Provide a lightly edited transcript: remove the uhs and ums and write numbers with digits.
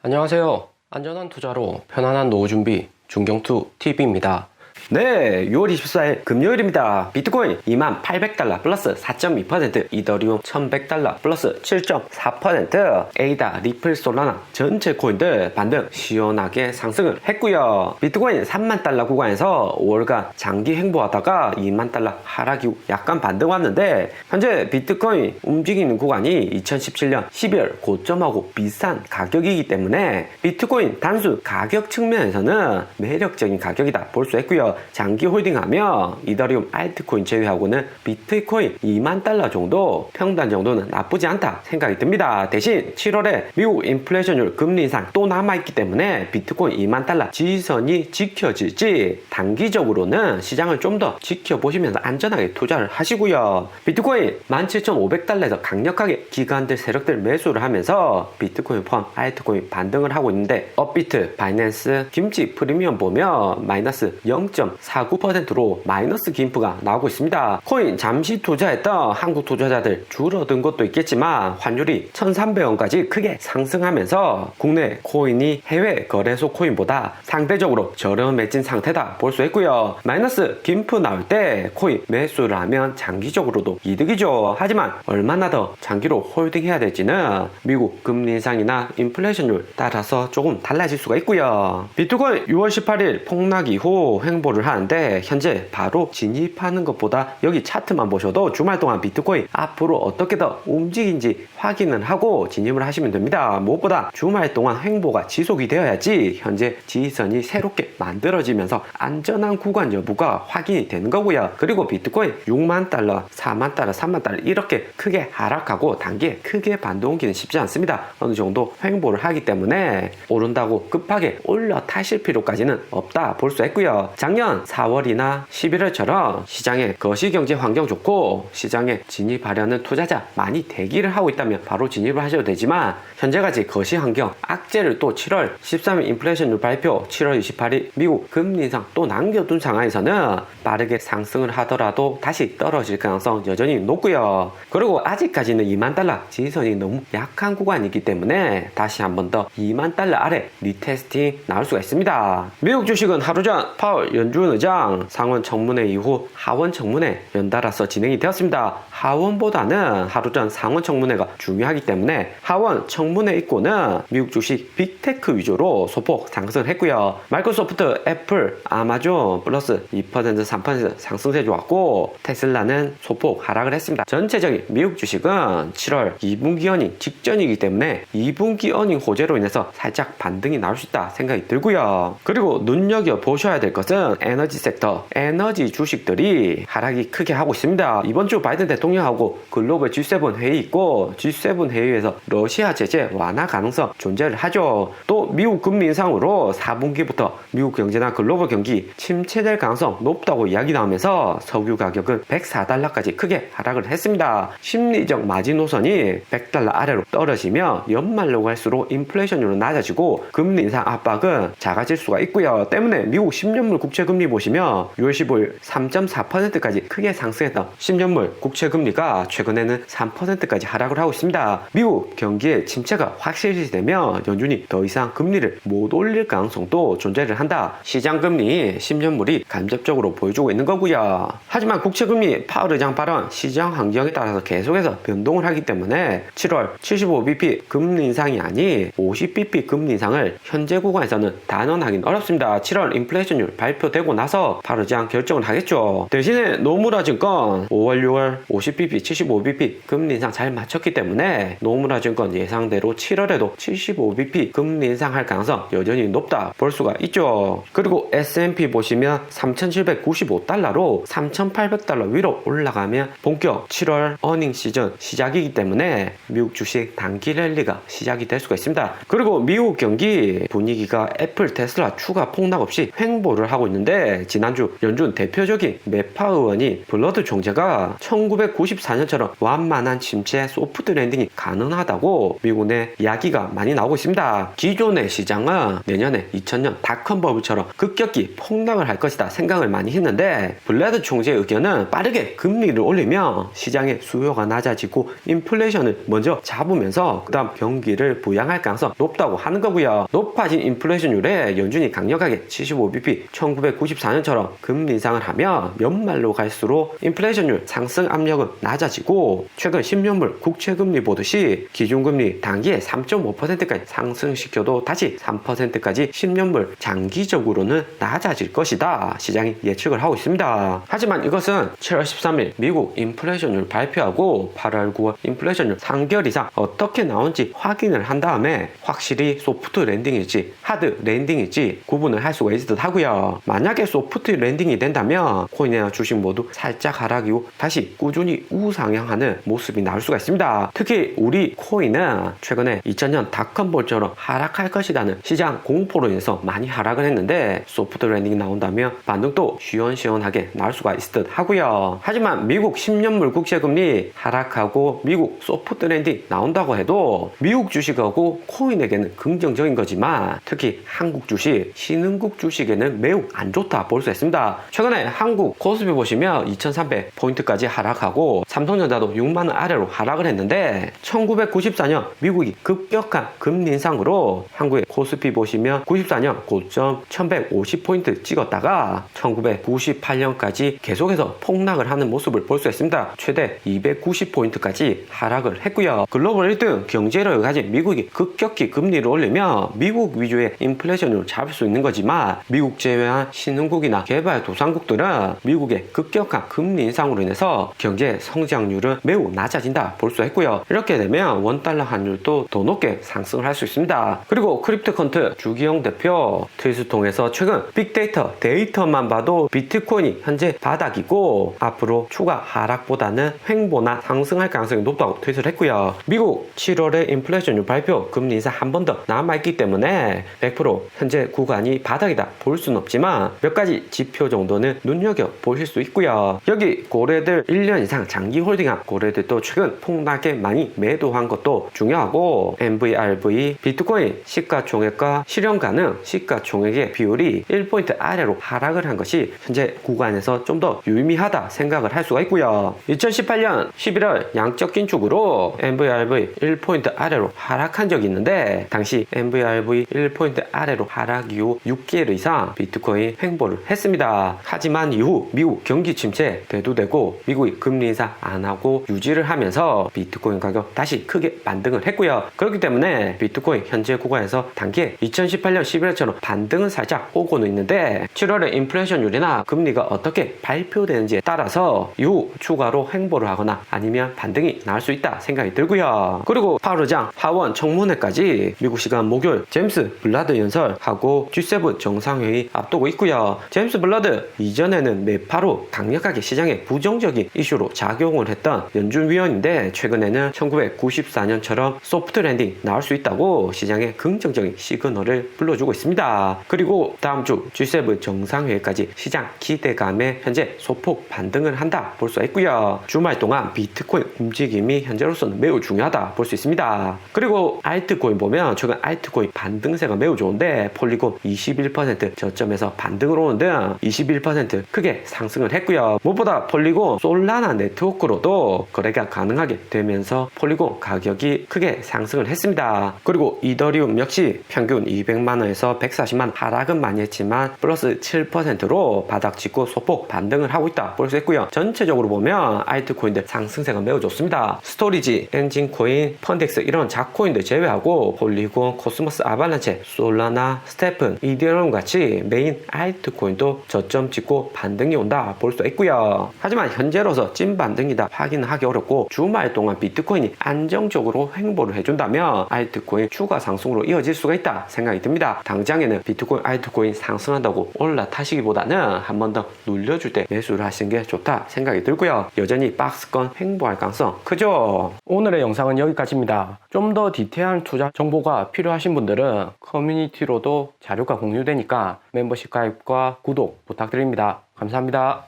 안녕하세요. 안전한 투자로 편안한 노후 준비 중경투 TV입니다. 네, 6월 24일 금요일입니다. 비트코인 2800달러 플러스 4.2%, 이더리움 1100달러 플러스 7.4%, 에이다, 리플, 솔라나 전체 코인들 반등 시원하게 상승을 했고요. 비트코인 3만달러 구간에서 5월간 장기 횡보하다가 2만달러 하락 이후 약간 반등 왔는데, 현재 비트코인 움직이는 구간이 2017년 12월 고점하고 비슷한 가격이기 때문에 비트코인 단순 가격 측면에서는 매력적인 가격이다 볼 수 있고요. 장기 홀딩하며 이더리움 알트코인 제외하고는 비트코인 2만 달러 정도, 평단 정도는 나쁘지 않다 생각이 듭니다. 대신 7월에 미국 인플레이션율 금리 인상 또 남아있기 때문에 비트코인 2만 달러 지지선이 지켜질지 단기적으로는 시장을 좀 더 지켜보시면서 안전하게 투자를 하시고요. 비트코인 17,500달러에서 강력하게 기관들 세력들 매수를 하면서 비트코인 포함 알트코인 반등을 하고 있는데, 업비트, 바이낸스, 김치 프리미엄 보면 마이너스 0.49%로 마이너스 김프가 나오고 있습니다. 코인 잠시 투자했던 한국 투자자들 줄어든 것도 있겠지만 환율이 1,300원까지 크게 상승하면서 국내 코인이 해외 거래소 코인보다 상대적으로 저렴해진 상태다 볼 수 있고요. 마이너스 김프 나올 때 코인 매수를 하면 장기적으로도 이득이죠. 하지만 얼마나 더 장기로 홀딩해야 될지는 미국 금리 인상이나 인플레이션율 따라서 조금 달라질 수가 있고요. 비트코인 6월 18일 폭락 이후 횡보를 하는데, 현재 바로 진입하는 것보다 여기 차트만 보셔도 주말 동안 비트코인 앞으로 어떻게 더 움직인지 확인을 하고 진입을 하시면 됩니다. 무엇보다 주말 동안 횡보가 지속이 되어야지 현재 지지선이 새롭게 만들어지면서 안전한 구간 여부가 확인이 되는 거고요. 그리고 비트코인 6만 달러, 4만 달러, 3만 달러 이렇게 크게 하락하고 단기에 크게 반등 오기는 쉽지 않습니다. 어느 정도 횡보를 하기 때문에 오른다고 급하게 올라타실 필요까지는 없다 볼 수 있고요. 작년 4월이나 11월처럼 시장에 거시경제 환경 좋고 시장에 진입하려는 투자자 많이 대기를 하고 있다면 바로 진입을 하셔도 되지만, 현재까지 거시 환경 악재를 또 7월 13일 인플레이션율 발표, 7월 28일 미국 금리 인상 또 남겨둔 상황에서는 빠르게 상승을 하더라도 다시 떨어질 가능성 여전히 높고요. 그리고 아직까지는 2만 달러 지지선이 너무 약한 구간이기 때문에 다시 한 번 더 2만 달러 아래 리테스팅 나올 수가 있습니다. 미국 주식은 하루 전 파월 연준 의장 상원 청문회 이후 하원 청문회 연달아서 진행이 되었습니다. 하원보다는 하루 전 상원 청문회가 중요하기 때문에 하원 청문회 있고는 미국 주식 빅테크 위주로 소폭 상승을 했고요. 마이크로소프트, 애플, 아마존 플러스 2%, 3% 상승세 좋았고, 테슬라는 소폭 하락을 했습니다. 전체적인 미국 주식은 7월 2분기 어닝 직전이기 때문에 2분기 어닝 호재로 인해서 살짝 반등이 나올 수 있다 생각이 들고요. 그리고 눈여겨보셔야 될 것은 에너지 섹터, 에너지 주식들이 하락이 크게 하고 있습니다. 이번 주 바이든 대통령하고 글로벌 G7 회의 있고, G7 회의에서 러시아 제재 완화 가능성 존재를 하죠. 또 미국 금리 인상으로 4분기부터 미국 경제나 글로벌 경기 침체될 가능성 높다고 이야기 나오면서 석유 가격은 104달러까지 크게 하락을 했습니다. 심리적 마지노선이 100달러 아래로 떨어지며 연말로 갈수록 인플레이션율은 낮아지고 금리 인상 압박은 작아질 수가 있고요. 때문에 미국 10년물 국채금리 보시면 6월 15일 3.4%까지 크게 상승했던 10년물 국채금리가 최근에는 3%까지 하락을 하고 있습니다. 미국 경기의 침체가 확실히 되면 연준이 더 이상 금리를 못 올릴 가능성도 존재를 한다. 시장금리 10년물이 간접적으로 보여주고 있는 거고요. 하지만 국채금리 파월 의장 발언, 시장 환경에 따라서 계속해서 변동을 하기 때문에 7월 75bp 금리 인상이 아닌 50bp 금리 인상을 현재 구간에서는 단언하기는 어렵습니다. 7월 인플레이션율 발표되고 나서 파월 의장 결정을 하겠죠. 대신에 노무라증권 5월, 6월 50bp, 75bp 금리 인상 잘 맞췄기 때문에 노무라증권 예상대로 7월에도 75bp 금리 인상할 가능성 여전히 높다 볼 수가 있죠. 그리고 S&P 보시면 3,795달러로 3,800달러 위로 올라가면 본격 7월 어닝 시즌 시작이기 때문에 미국 주식 단기 랠리가 시작이 될 수가 있습니다. 그리고 미국 경기 분위기가 애플, 테슬라 추가 폭락 없이 횡보를 하고 있는 있는데 지난주 연준 대표적인 매파 의원이 블러드 총재가 1994년처럼 완만한 침체 소프트 랜딩이 가능하다고 미국 내 이야기가 많이 나오고 있습니다. 기존의 시장은 내년에 2000년 닷컴 버블처럼 급격히 폭락을 할 것이다 생각을 많이 했는데 블러드 총재의 의견은 빠르게 금리를 올리며 시장의 수요가 낮아지고 인플레이션을 먼저 잡으면서 그 다음 경기를 부양할 가능성 높다고 하는 거고요. 높아진 인플레이션율에 연준이 강력하게 75bp 1994년처럼 금리 인상을 하면 연말로 갈수록 인플레이션율 상승 압력은 낮아지고 최근 10년물 국채금리 보듯이 기준금리 단기에 3.5%까지 상승시켜도 다시 3%까지 10년물 장기적으로는 낮아질 것이다 시장이 예측을 하고 있습니다. 하지만 이것은 7월 13일 미국 인플레이션율 발표하고 8월 9월 인플레이션율 3개월 이상 어떻게 나온지 확인을 한 다음에 확실히 소프트 랜딩일지 하드 랜딩일지 구분을 할 수가 있을 듯 하고요. 만약에 소프트 랜딩이 된다면 코인이나 주식 모두 살짝 하락 이후 다시 꾸준히 우상향하는 모습이 나올 수가 있습니다. 특히 우리 코인은 최근에 2000년 닷컴볼처럼 하락할 것이라는 시장 공포로 인해서 많이 하락을 했는데 소프트 랜딩이 나온다면 반등도 시원시원하게 나올 수가 있을 듯 하고요. 하지만 미국 10년물 국채금리 하락하고 미국 소프트 랜딩 나온다고 해도 미국 주식하고 코인에게는 긍정적인 거지만 특히 한국 주식, 신흥국 주식에는 매우 안 좋다 볼 수 있습니다. 최근에 한국 코스피 보시면 2300포인트까지 하락하고 삼성전자도 6만원 아래로 하락을 했는데 1994년 미국이 급격한 금리 인상으로 한국의 코스피 보시면 94년 고점 1150포인트 찍었다가 1998년까지 계속해서 폭락을 하는 모습을 볼 수 있습니다. 최대 290포인트까지 하락을 했고요. 글로벌 1등 경제력을 가진 미국이 급격히 금리를 올리며 미국 위주의 인플레이션을 잡을 수 있는 거지만 미국 제외한 신흥국이나 개발도상국들은 미국의 급격한 금리 인상으로 인해서 경제 성장률은 매우 낮아진다 볼 수 있고요. 이렇게 되면 원달러 환율도 더 높게 상승을 할 수 있습니다. 그리고 크립토컨트 주기영 대표 트윗을 통해서 최근 빅데이터 데이터만 봐도 비트코인이 현재 바닥이고 앞으로 추가 하락보다는 횡보나 상승할 가능성이 높다고 트윗을 했고요. 미국 7월에 인플레이션율 발표 금리 인상 한 번 더 남아있기 때문에 100% 현재 구간이 바닥이다 볼 수는 없지만 몇 가지 지표 정도는 눈여겨보실 수 있고요. 여기 고래들 1년 이상 장기 홀딩한 고래들도 최근 폭락에 많이 매도한 것도 중요하고 MVRV 비트코인 시가총액과 실현 가능 시가총액의 비율이 1포인트 아래로 하락을 한 것이 현재 구간에서 좀 더 유의미하다 생각을 할 수가 있고요. 2018년 11월 양적 긴축으로 MVRV 1포인트 아래로 하락한 적이 있는데 당시 MVRV 1포인트 아래로 하락 이후 6개월 이상 비트코인 횡보를 했습니다. 하지만 이후 미국 경기 침체 대두되고 미국이 금리 인상 안 하고 유지를 하면서 비트코인 가격 다시 크게 반등을 했고요. 그렇기 때문에 비트코인 현재 구간에서 단기에 2018년 11월처럼 반등은 살짝 오고는 있는데 7월에 인플레이션율이나 금리가 어떻게 발표되는지에 따라서 이후 추가로 횡보를 하거나 아니면 반등이 나올 수 있다 생각이 들고요. 그리고 파월의장 하원 청문회까지 미국 시간 목요일 제임스 블라드 연설하고 G7 정상회의 앞두고 있고요. 제임스 블라드 이전에는 매파로 강력하게 시장에 부정적인 이슈로 작용을 했던 연준위원인데 최근에는 1994년처럼 소프트 랜딩 나올 수 있다고 시장에 긍정적인 시그널을 불러주고 있습니다. 그리고 다음 주 G7 정상회의까지 시장 기대감에 현재 소폭 반등을 한다 볼 수 있고요. 주말 동안 비트코인 움직임이 현재로서는 매우 중요하다 볼 수 있습니다. 그리고 알트코인 보면 최근 알트코인 반등세가 매우 좋은데 폴리곤 21% 저점에서 반등을 오는 등 21% 크게 상승을 했고요. 무엇보다 폴리곤 솔라나 네트워크로도 거래가 가능하게 되면서 폴리곤 가격이 크게 상승을 했습니다. 그리고 이더리움 역시 평균 200만원에서 140만원 하락은 많이 했지만 플러스 7%로 바닥 찍고 소폭 반등을 하고 있다 볼 수 있고요. 전체적으로 보면 알트코인들 상승세가 매우 좋습니다. 스토리지, 엔진코인, 펀덱스 이런 작코인들 제외하고 폴리곤, 코스모스, 아발란체, 솔라나, 스테픈, 이더리움 같이 메인 알트코인도 저점 찍고 반등이 온다 볼 수 있고요. 하지만 현재로서 찐 반등이다 확인은 하기 어렵고 주말 동안 비트코인이 안정적으로 횡보를 해준다면 알트코인 추가 상승으로 이어질 수가 있다 생각이 듭니다. 당장에는 비트코인, 알트코인 상승한다고 올라타시기보다는 한 번 더 눌려줄 때 매수를 하시는 게 좋다 생각이 들고요. 여전히 박스권 횡보할 가능성 크죠. 오늘의 영상은 여기까지입니다. 좀 더 디테일한 투자 정보가 필요하신 분들은 커뮤니티로도 자료가 공유되니까 멤버십 가입과 구독 부탁드립니다. 감사합니다.